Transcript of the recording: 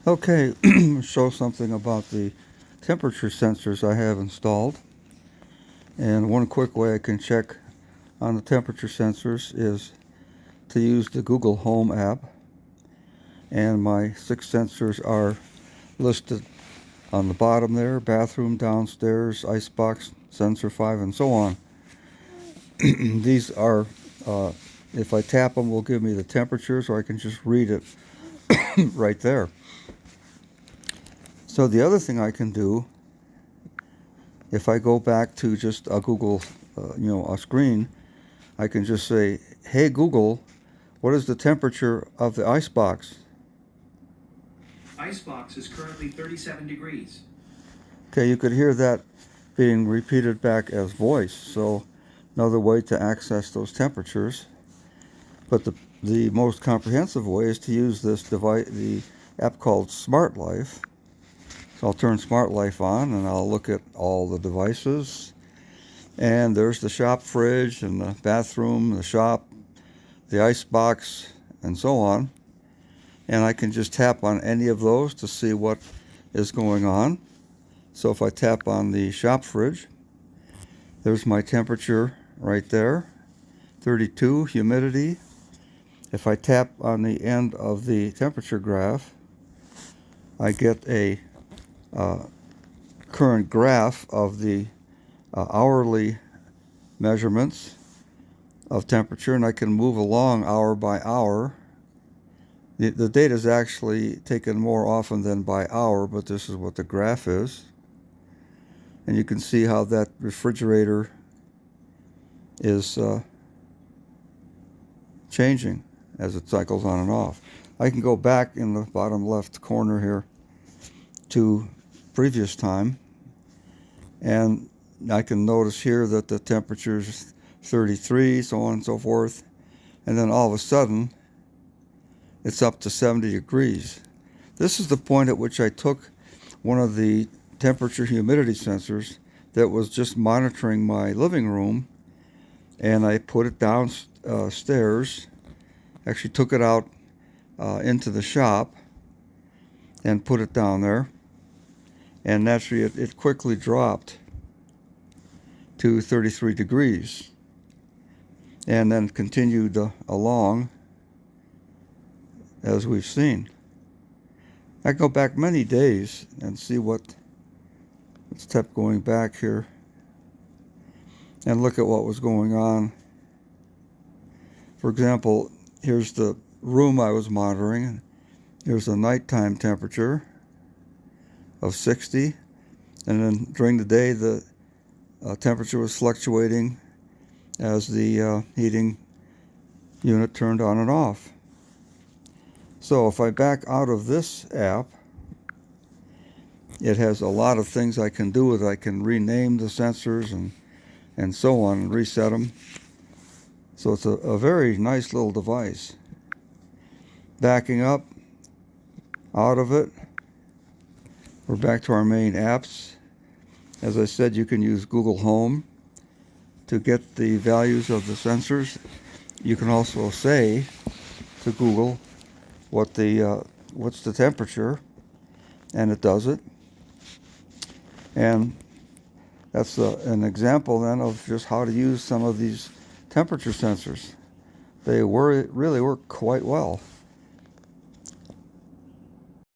Okay, show something about the temperature sensors I have installed. And one quick way I can check on the temperature sensors is to use the Google Home app. And my 6 sensors are listed on the bottom there: bathroom, downstairs, icebox, sensor 5, and so on. These are, if I tap them, will give me the temperatures, or I can just read it right there. So the other thing I can do, if I go back to just a Google, a screen, I can just say, "Hey Google, what is the temperature of the icebox?" Icebox is currently 37 degrees. Okay, you could hear that being repeated back as voice. So another way to access those temperatures. But the most comprehensive way is to use this device, the app called Smart Life. So I'll turn Smart Life on and I'll look at all the devices. And there's the shop fridge and the bathroom, the shop, the icebox, and so on. And I can just tap on any of those to see what is going on. So if I tap on the shop fridge, there's my temperature right there, 32, humidity. If I tap on the end of the temperature graph, I get a current graph of the hourly measurements of temperature, and I can move along hour by hour. The data is actually taken more often than by hour, but this is what the graph is. And you can see how that refrigerator is changing as it cycles on and off. I can go back in the bottom left corner here to previous time, and I can notice here that the temperature is 33, so on and so forth, and then all of a sudden it's up to 70 degrees. This is the point at which I took one of the temperature humidity sensors that was just monitoring my living room, and I put it downstairs, actually took it out into the shop and put it down there, and naturally it quickly dropped to 33 degrees and then continued along as we've seen. I go back many days and see let's step going back here and look at what was going on. For example, here's the room I was monitoring. Here's the nighttime temperature of 60, and then during the day the temperature was fluctuating as the heating unit turned on and off. So if I back out of this app, it has a lot of things I can do with it. I can rename the sensors and so on and reset them. So it's a very nice little device. Backing up out of it, we're back to our main apps. As I said, you can use Google Home to get the values of the sensors. You can also say to Google what's the temperature, and it does it. And that's an example then of just how to use some of these temperature sensors. They really work quite well.